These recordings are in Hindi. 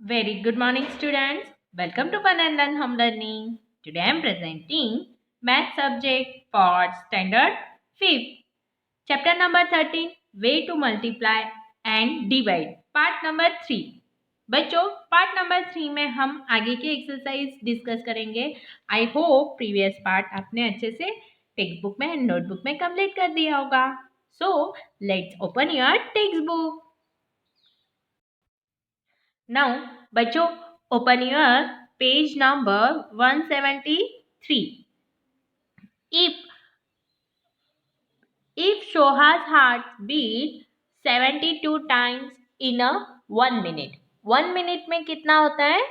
Very good morning, students. Welcome to Fun and Learn Home Learning. Today I am presenting Math subject for Standard 5th. Chapter number 13, Way to Multiply and Divide. Part number 3. बच्चों, पार्ट नंबर 3 में हम आगे की एक्सरसाइज डिस्कस करेंगे. आई होप प्रीवियस पार्ट आपने अच्छे से टेक्स्ट बुक में एंड नोटबुक में कंप्लीट कर दिया होगा. So let's open your text book. Now, बच्चों, open your page number 173. If Shoha's heart beat 72 times in a 1 minute. 1 minute में कितना होता है?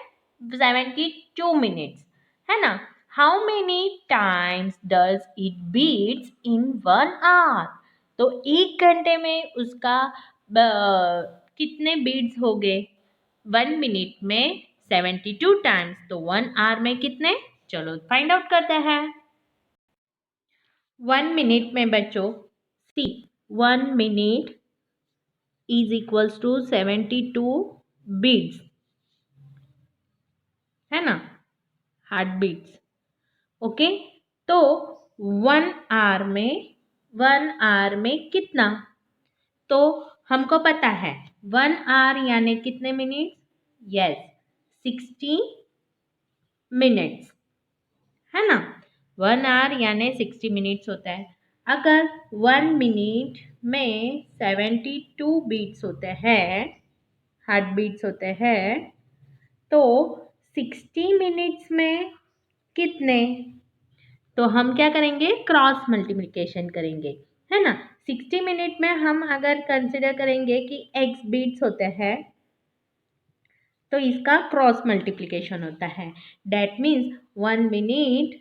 72 minutes, है ना? How many times does it beats in 1 hour? तो 1 घंटे में उसका कितने बीट्स हो गए? 1 मिनट में 72 टाइम्स, तो 1 आवर में कितने? चलो फाइंड आउट करते हैं. 1 मिनट में बच्चों see 1 minute is equals to 72 beats, है ना? Heart beats. ओके, तो 1 आवर में कितना? तो हमको पता है 1 आवर यानी कितने मिनट? यस, 60 मिनट्स, है ना? 1 आवर यानी 60 मिनट्स होता है. अगर 1 मिनट में 72 बीट्स होते हैं, हार्ट बीट्स होते हैं, तो 60 मिनट्स में कितने? तो हम क्या करेंगे? क्रॉस मल्टीप्लिकेशन करेंगे, है ना? 60 मिनट में हम अगर कंसिडर करेंगे कि x बीट्स होते हैं, तो इसका क्रॉस मल्टीप्लिकेशन होता है. That means 1 minute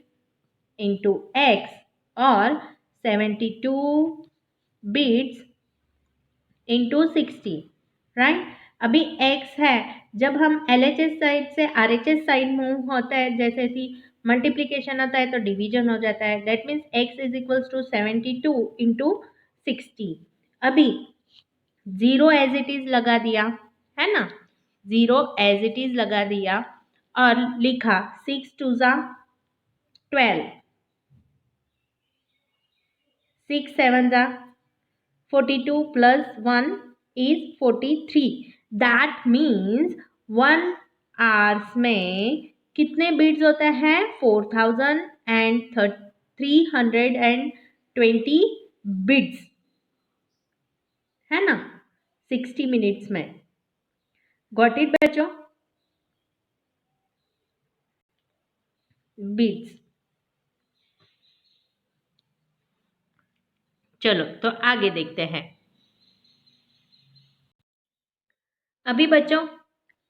into x और 72 बीट्स इंटू 60, राइट? अभी x है, जब हम LHS साइड से RHS साइड मूव होता है, जैसे कि मल्टीप्लिकेशन होता है तो डिवीजन हो जाता है. That means x is equals to 72 into 60. अभी 0 एज इट इज लगा दिया, है ना? 0 एज इट इज लगा दिया और लिखा 6 2 जा 12, 6 7 जा 42 plus 1 is 43. That means 1 hours में कितने बीट्स होते हैं? 4320 बीट्स, है ना? 60 मिनट्स में. गॉट इट बच्चों? बीट्स. चलो तो आगे देखते हैं. अभी बच्चों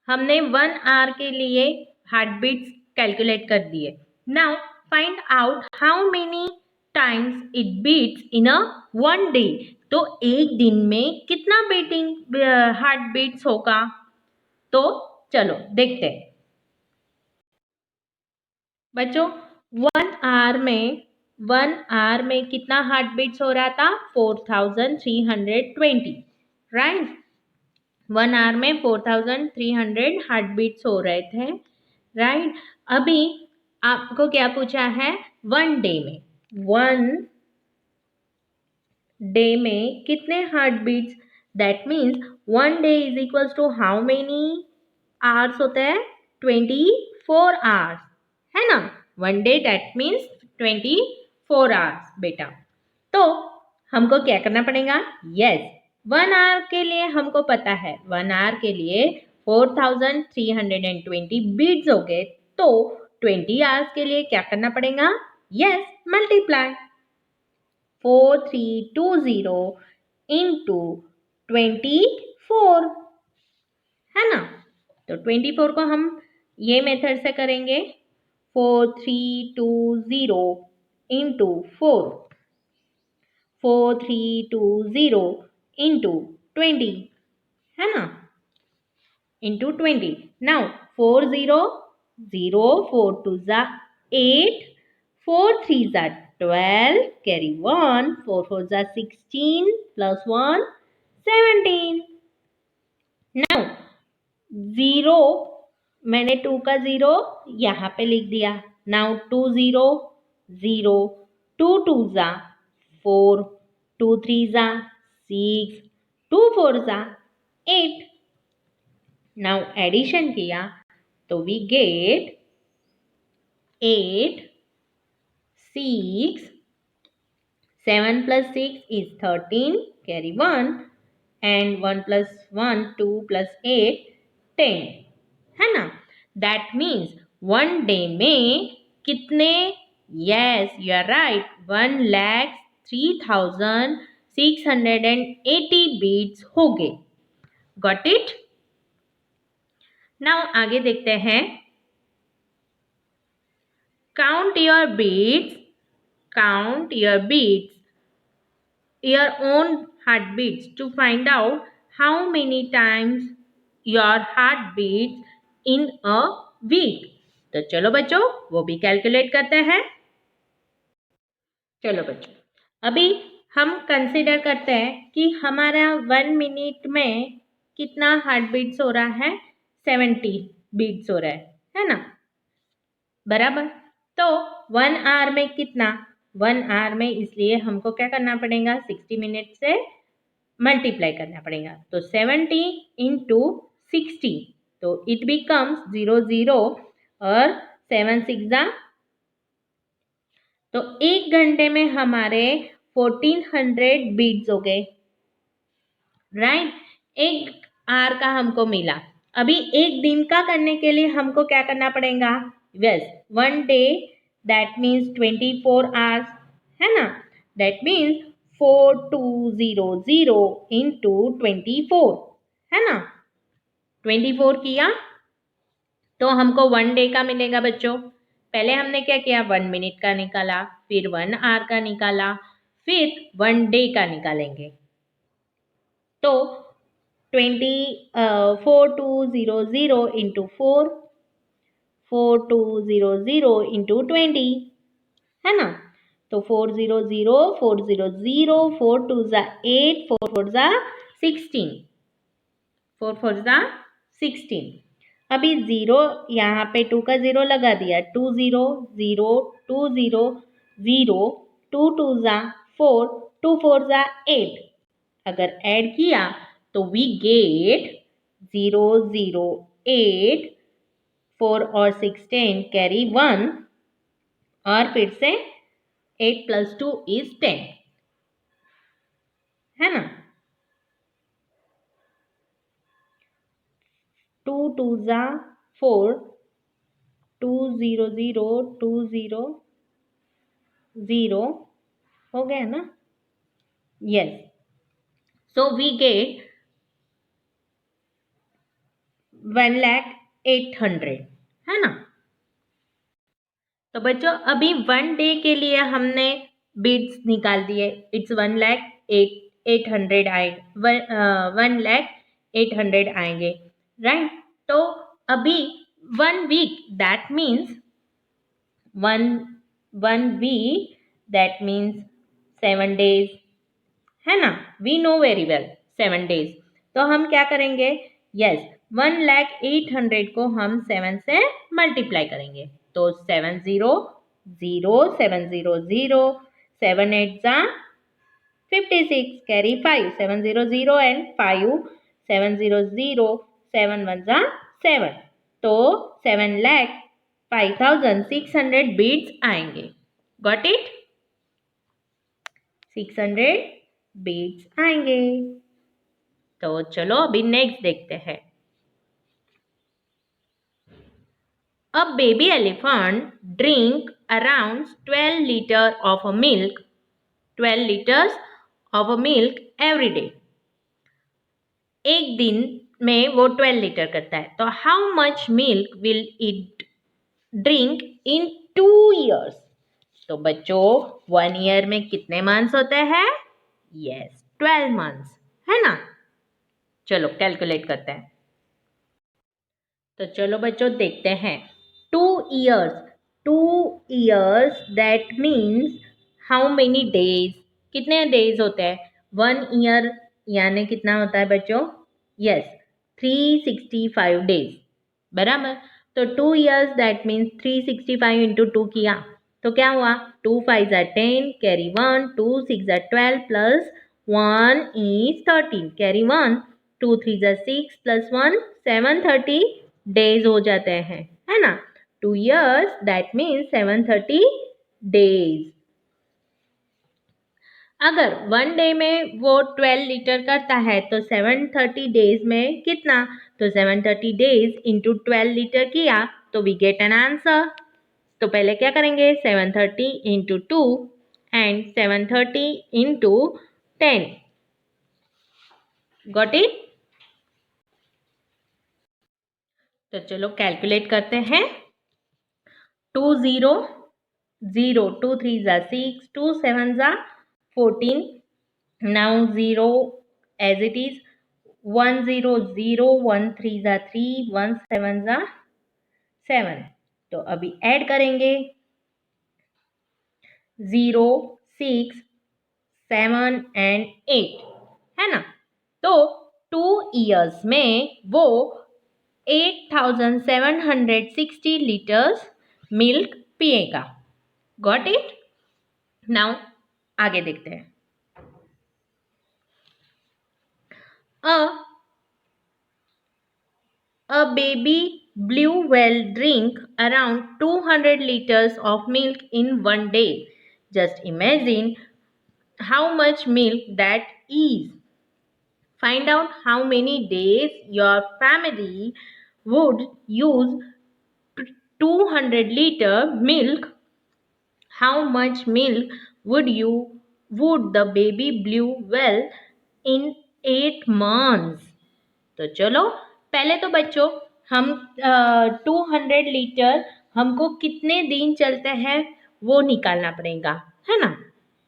हमने 1 आवर के लिए हार्ट बीट्स कैलकुलेट कर दिए. Now find out how many times it beats in a 1 day. तो एक दिन में कितना बीटिंग हार्ट बीट्स होगा? तो चलो देखते हैं. बच्चों 1 आवर में कितना हार्ट बीट्स हो रहा था? 4320, राइट? 1 आवर में 4300 हार्ट बीट्स हो रहे थे, राइट? अभी आपको क्या पूछा है? 1 डे में. 1 डे में कितने heart beats? That means 1 day is equals to how many hours होते हैं? 24 आवर्स, है ना? 1 डे दैट मीन्स 24 आवर्स बेटा. तो हमको क्या करना पड़ेगा? यस, 1 आवर के लिए हमको पता है 1 आवर के लिए 4320 बीट्स हो गए. तो 20 आवर्स के लिए क्या करना पड़ेगा? यस, मल्टीप्लाई 4320 इंटू 24, है ना? तो 24 को हम ये मेथड से करेंगे. 4320 इंटू 4, 4320 इंटू 20, है ना? इंटू 20. नाउ 4 0 0, 4 2 जा 8, 4 3 जा 12, carry 1, 4 4 जा 16 plus 1 17. Now 0 मैंने 2 का 0 यहाँ पे लिख दिया। नाउ 2 0 0, 2 2 जा 4, 2 3 जा 6, 2 4 जा 8। नाउ एडिशन किया तो we gate 8, 6, 7 plus 6 is 13, carry 1, and 1 plus 1, 2 plus 8, 10, है ना। That means one day में कितने, yes you are right, 1,03,680 beads हो गए। Got it? Now आगे देखते हैं, count your beads, count your beads, your own heartbeats to find out how many times your heart beats in a week। तो चलो बच्चों वो भी कैलकुलेट करते हैं। चलो बच्चों अभी हम कंसीडर करते हैं कि हमारा 1 मिनट में कितना हार्ट बीट्स हो रहा है, 70 बीट्स हो रहा है ना, बराबर। तो 1 आवर में कितना, 1 आवर में इसलिए हमको क्या करना पड़ेगा, 60 मिनट से मल्टीप्लाई करना पड़ेगा। तो 70 इंटू 60, तो इट बिकम्स 0 0 और 7 6 तो 1 घंटे में हमारे 1400 बीट्स हो गए, राइट। 1 आवर का हमको मिला। अभी 1 दिन का करने के लिए हमको क्या करना पड़ेगा, yes 1 day that means 24 hours, है ना। दैट मीन्स 4200 इंटू 24, है ना। 24 किया तो हमको 1 डे का मिलेगा बच्चों। पहले हमने क्या किया, 1 मिनट का निकाला, फिर 1 आवर का निकाला, फिर 1 डे का निकालेंगे। तो 4200 इंटू 4, 4200 इंटू 20, है ना। तो 400 400 4 2 जा 8, 4 4 जा 16, 4 4 जा 16। अभी 0 यहाँ पे 2 का 0 लगा दिया, 2 0 0 2 0 0, 2 2 जा 4, 2 4 जा 8। अगर ऐड किया तो वी गेट 0 0 8, 4 और 16 कैरी 1, और फिर से 8 plus 2 is 10, है ना। 2 2 जा 4, 2 0 0 2 0 0 हो गया ना, यस। सो वी गेट 1,08,000, है ना। तो बच्चों अभी 1 डे के लिए हमने बीट्स निकाल दिए, इट्स 1,08,000 आए, 1,08,000 आएंगे, राइट। तो अभी 1 week that means 1 week that means 7 days, है ना। We know very well 7 days. तो हम क्या करेंगे, यस 1,08,000 को हम 7 से मल्टीप्लाई करेंगे। तो 7 0 0 7 0 0, 7 8 जा 56, कैरी 5, 7 0 0 एंड 5, 7 0 0 7 1 जा 7। तो 7,05,600 बीट्स आएंगे। गॉट इट, 600 बीट्स आएंगे। तो चलो अभी नेक्स्ट देखते हैं। A baby elephant drink around 12 liters of a milk, 12 liters of a milk every day. एक दिन में वो 12 लीटर करता है। तो how much milk will it drink in 2 years? तो बच्चों 1 ईयर में कितने मंथ्स होते हैं? यस 12 मंथ्स, है ना। चलो कैलकुलेट करते हैं। तो चलो बच्चों देखते हैं। 2 years, 2 years that means how many days, कितने डेज होते हैं 1 ईयर, यानी कितना होता है बच्चों? यस 365 days, बराबर। तो 2 years दैट मीन्स 365 इंटू 2 किया तो क्या हुआ, 2 5 are 10, carry 1, 2 6 are 12 plus 1 is 13, carry 1, 2 3 are 6 plus 1 730 days हो जाते हैं, है ना। 2 years दैट मीन्स 730 डेज। अगर 1 डे में वो 12 लीटर करता है तो 730 डेज में कितना, तो 730 डेज इंटू 12 लीटर किया तो वी गेट एन आंसर। तो पहले क्या करेंगे, 730 into 2 and 730 into 10, got it. तो चलो कैलकुलेट करते हैं। 2 0 0, 2 3 are 6, 2 7 are 14, now 0 as it is, 1 0 0, 1 3 are 3, 1 7 are 7। तो अभी ऐड करेंगे 0 6 7 एंड 8, है ना। तो 2 years में वो 8760 लीटर्स मिल्क पिएगा, गॉट इट। नाउ आगे देखते हैं। A baby blue whale drink around 200 liters of milk in 1 day. Just imagine how much milk that is. Find out how many days your family would use 200 liter milk. How much milk would the baby blue whale in 8 months? तो चलो पहले तो बच्चों हम 200 लीटर हमको कितने दिन चलते हैं वो निकालना पड़ेगा, है ना।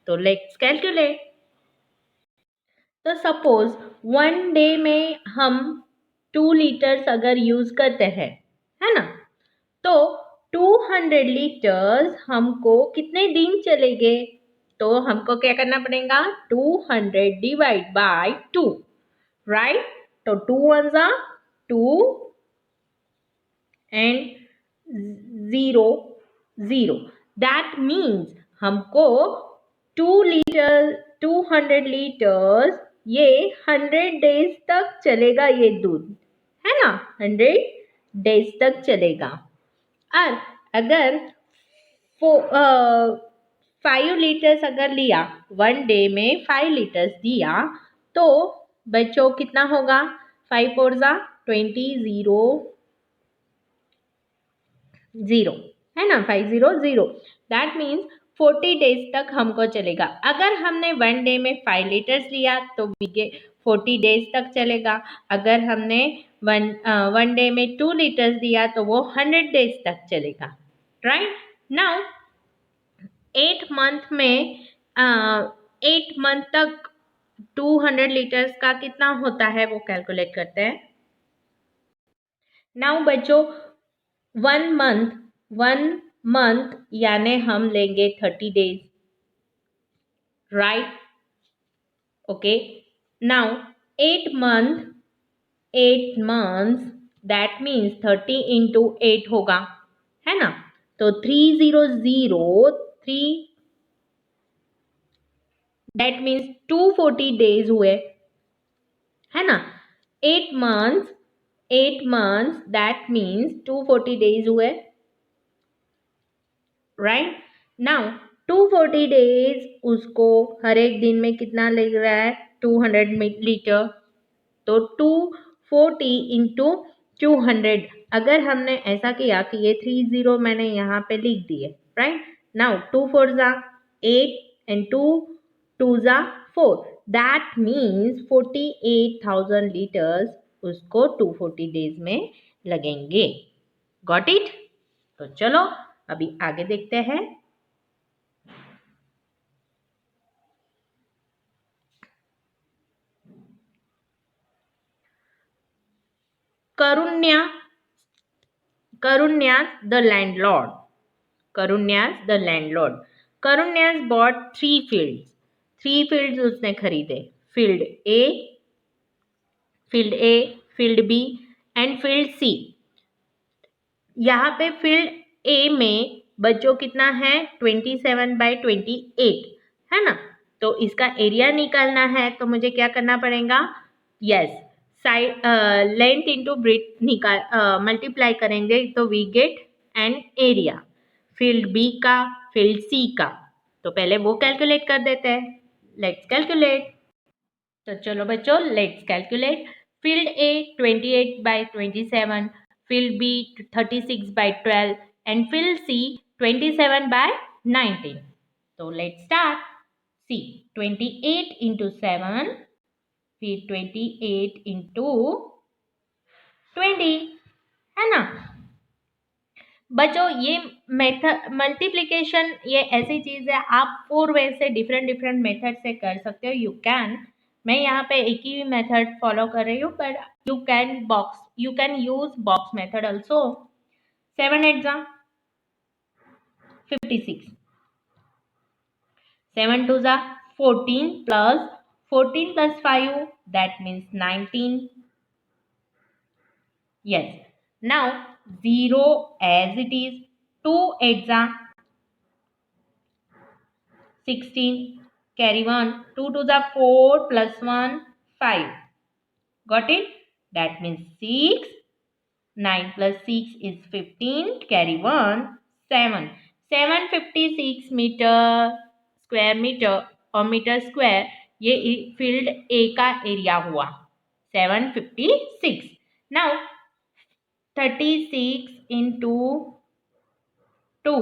तो लेट्स कैलकुलेट। तो सपोज 1 डे में हम 2 लीटर्स अगर यूज करते हैं, है ना, तो 200 लीटर्स हमको कितने दिन चलेंगे, तो हमको क्या करना पड़ेगा, 200 डिवाइड बाय 2, राइट। तो 2 ones are 2 and 0 0, that means हमको 200 लीटर्स ये 100 डेज तक चलेगा, ये दूध, है ना, 100 डेज तक चलेगा। और अगर 5 लीटर्स अगर लिया, 1 डे में 5 लीटर्स दिया तो बच्चों कितना होगा, 5 4 जा 20, 0 0, है ना, 5 0 0, दैट मीन्स 40 डेज तक हमको चलेगा। अगर हमने 1 डे में 5 लीटर्स लिया तो 40 डेज तक चलेगा। अगर हमने 1 डे में 2 लीटर्स दिया तो वो 100 डेज तक चलेगा, राइट। नाउ 8 मंथ में 8 मंथ तक 200 लीटर्स का कितना होता है वो कैलकुलेट करते हैं। नाउ बच्चों 1 मंथ यानी हम लेंगे 30 days, right, okay. Now 8 months that means 30 into 8 होगा, है ना। तो 3 दैट मीन्स 240 डेज हुए, है ना। 8 months दैट मीन्स 240 डेज हुए, राइट। नाउ 240 डेज उसको हर एक दिन में कितना लग रहा है, 200 लीटर। तो 240 इंटू 200, अगर हमने ऐसा किया कि ये 30 मैंने यहाँ पे लिख दिए, राइट। नाउ 2 4 जा 8 एंड 2 2 जा 4, दैट मीन्स 48,000 लीटर्स उसको 240 डेज में लगेंगे, गॉट इट। तो चलो अभी आगे देखते हैं। Karunyas the landlord. Karunyas bought 3 fields. 3 fields उसने खरीदे, field A, field B and field C. यहाँ पे फील्ड ए में बच्चों कितना है 27/28 है ना। तो इसका एरिया निकालना है तो मुझे क्या करना पड़ेगा, yes side length into breadth multiply करेंगे तो we get an area field B का फील्ड सी का। तो पहले वो कैलकुलेट कर देते हैं, लेट्स कैलकुलेट। तो चलो बच्चों let's calculate. Field A 28/27, field B 36/12 and field C 27/19। तो लेट्स स्टार्ट। सी 28 इंटू 7 फिर 28 इंटू 20 है ना। बच्चों ये मेथड मल्टीप्लिकेशन ये ऐसी चीज है, आप 4 वे से डिफरेंट मेथड से कर सकते हो। यू कैन, मैं यहाँ पे एक ही मेथड फॉलो कर रही हूँ, but you can use box method also. 7 8 जा 56, 7 2 जा 14 plus 5 that means 19. Yes, now 0 as it is. 2 8 जा 16, carry 1, 2 2 जा 4 plus 1 5. Got it? That means 6. 9 plus 6 is 15, carry 1 7. 756 metre और मीटर स्क्वायर ये फील्ड ए का एरिया हुआ 756. Now 36 into 2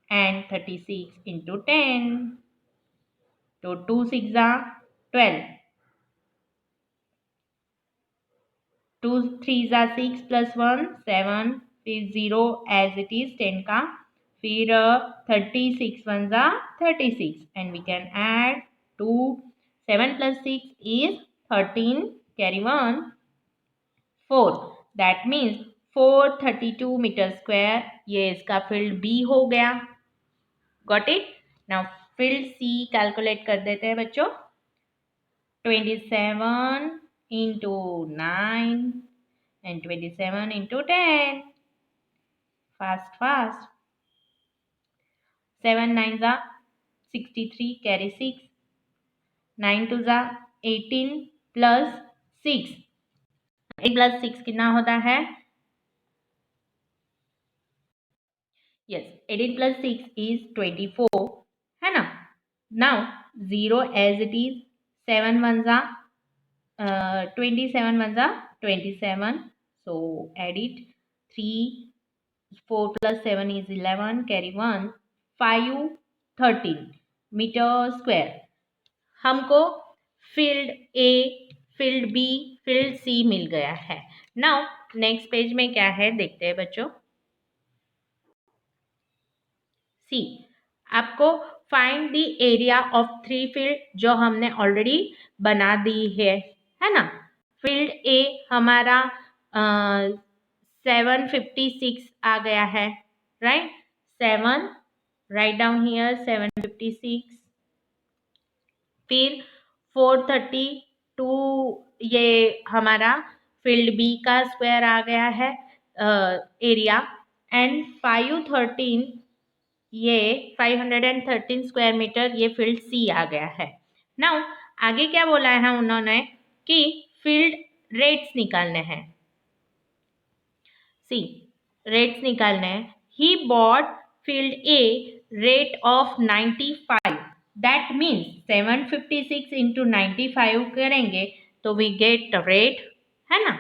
and 36 into 10. तो 2 6 12, 2 3 6 plus 1 7, फिर 0 as it is 10 का, फिर 36 1 36 and we can add 2. 7 plus 6 is 13, carry 1 4. that means 432 metre square ये इसका फील्ड बी हो गया। Got it. Now field C calculate कर देते हैं बच्चों। 27 into 9 and 27 into 10. Fast. 7 9 जा 63, carry 6. 9 2 जा 18 plus 6. 8 plus 6 कितना होता है? Yes, 18 plus 6 is 24 है ना। Now 0 as it is. 7 1 जा 27 1 जा 27, so add it. 3 4 plus 7 is 11, carry 1 5 13 metre square. हमको field A field B field C मिल गया है। नाउ नेक्स्ट पेज में क्या है देखते हैं बच्चों। सी आपको find the area of 3 field जो हमने ऑलरेडी बना दी है ना। फील्ड ए हमारा 756 आ गया है, राइट। 7 राइट डाउन हियर 756, फिर 432 ये हमारा फील्ड बी का स्क्वायर आ गया है एरिया, एंड 513 ये 513 स्क्वायर मीटर ये फील्ड सी आ गया है। नाउ आगे क्या बोला है उन्होंने कि फील्ड रेट्स निकालने हैं। सी रेट्स निकालने हैं। He bought field a rate of 95, that means 756 into 95 करेंगे तो वी गेट रेट है ना,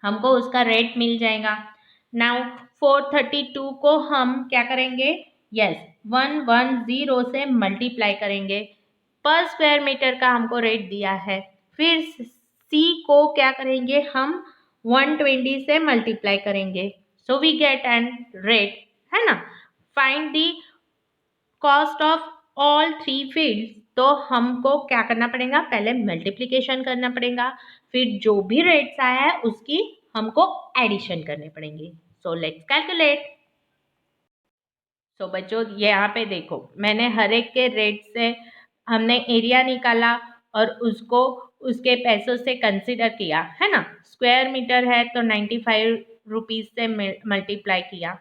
हमको उसका रेट मिल जाएगा। नाउ 432 को हम क्या करेंगे, यस 110 से मल्टीप्लाई करेंगे, पर स्क्वायर मीटर का हमको रेट दिया है। फिर सी को क्या करेंगे हम 120 से मल्टीप्लाई करेंगे, so we get an rate है ना। Find the cost of all 3 fields, तो हमको क्या करना पड़ेगा, पहले मल्टीप्लिकेशन करना पड़ेगा, फिर जो भी रेट्स आया है उसकी हमको एडिशन करने पड़ेंगे। So let's calculate. सो बच्चों ये यहाँ पे देखो मैंने हर एक के रेट से हमने एरिया निकाला और उसको उसके पैसों से कंसिडर किया, है ना। स्क्वायर मीटर है तो 95 रुपीज से मल्टीप्लाई किया।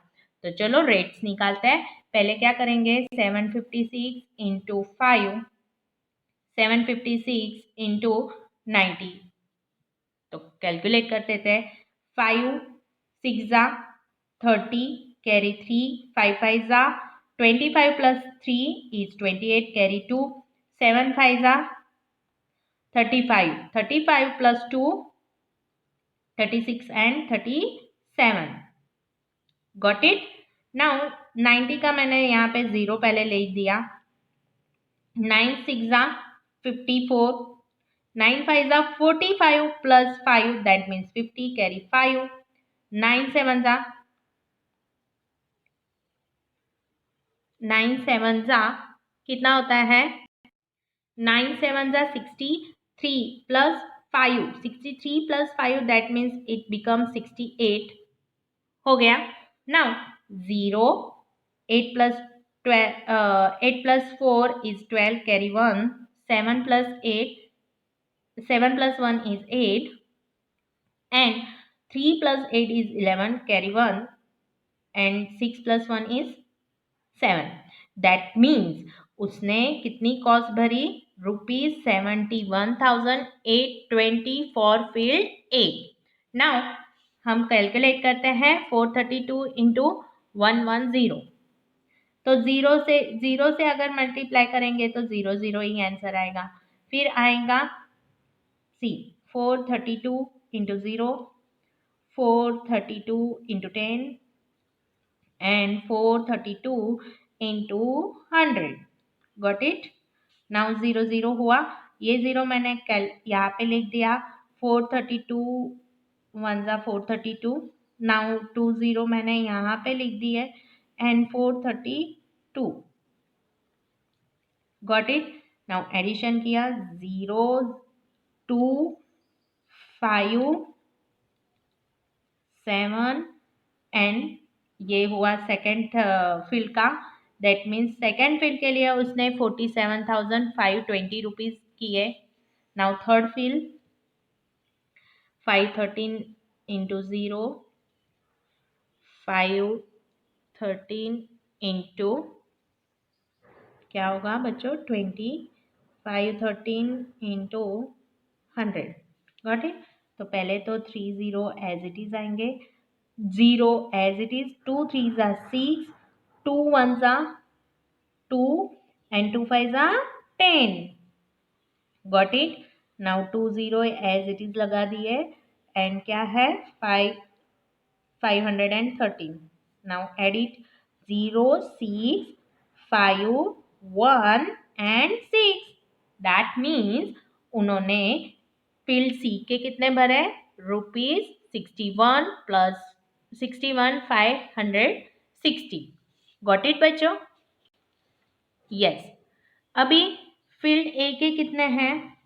तो चलो रेट्स निकालते हैं। पहले क्या करेंगे, 756 इंटू 5, 756 इंटू 90, तो कैलकुलेट करते थे। 5 6 जा 30, कैरी 3, 5 5 जा 25 प्लस 3 इज 28, कैरी 2, 7 5 जा 35, 35 plus 2 36 and 37। Got it. Now 90 का मैंने यहाँ पे 0 पहले लिख दिया। 9 6 जा 54, 9 5 जा 45 प्लस 5 दैट मीन्स 50, कैरी 5, 9 7 जा 9 7 जा कितना होता है, 9 7 जा 63 plus 5, 63 plus 5 that means it become 68 हो गया। Now 0, 8 plus 8 plus 4 is 12, carry 1, 7 plus 8, 7 plus 1 is 8 and 3 plus 8 is 11, carry 1 and 6 plus 1 is 7. That means उसने कितनी कॉस्ट भरी, ₹71,820 फॉर फील्ड ए। नाउ हम कैलकुलेट करते हैं 432 इंटू 110, तो जीरो से अगर मल्टीप्लाई करेंगे तो 0 0 ही आंसर आएगा। फिर आएगा सी 432 into 0, 432 into 10 and 432 into 100. Got it? Now 0 0 हुआ, ये 0 मैंने यहाँ पे लिख दिया। 432 1 जा 432, नाउ 2 0 मैंने यहाँ पे लिख दिए and 432। Got it? Now addition किया 0 2 5 7 एंड ये हुआ सेकेंड फील्ड का। दैट मीन्स सेकेंड फील्ड के लिए उसने 47,520 रुपीज किए। Now third field 513 into 0, 513 into क्या होगा बच्चों 20, 513 इंटू 100। Got it. तो पहले तो 3 0 एज इट इज आएंगे, 0 as it is, 2 3s are 6, 2 1s are 2 and 2 5s are 10। Got it? Now 2 0 as it is लगा दिए and क्या है 513। Now add it 0 6 5 1 and 6। That means उन्होंने फील्ड सी के कितने भरे, ₹61 प्लस 61,560। गॉट इट बच्चों? यस। अभी फील्ड ए के कितने हैं,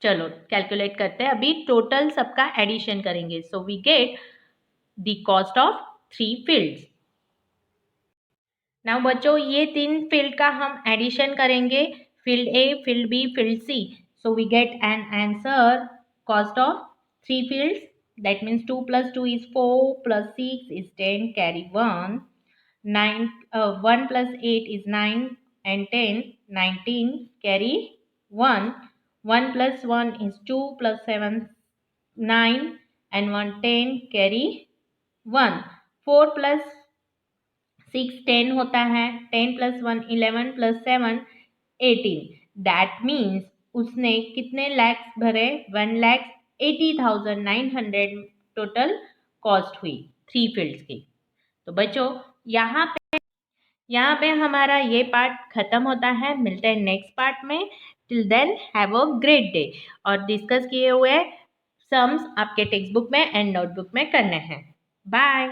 चलो कैलकुलेट करते हैं। अभी टोटल सबका एडिशन करेंगे। So we get the cost of 3 fields. Now बच्चों ये 3 फील्ड का हम एडिशन करेंगे, field A, field B, field C. So we get an answer cost of 3 fields. That means 2 plus 2 is 4 plus 6 is 10, carry 1, 1 plus 8 is 9 and 10 19, carry 1, 1 plus 1 is 2 plus 7 9 and 1 10, carry 1, 4 plus 6 10 होता है, 10 plus 1 11 plus 7 18। That means उसने कितने लैक्स भरे, 1,80,900 टोटल कॉस्ट हुई 3 फील्ड्स की। तो बच्चों यहाँ पे हमारा ये पार्ट खत्म होता है। मिलते हैं नेक्स्ट पार्ट में। Till then have a great day. और डिस्कस किए हुए सम्स आपके टेक्स्ट बुक में एंड नोटबुक में करने हैं। बाय।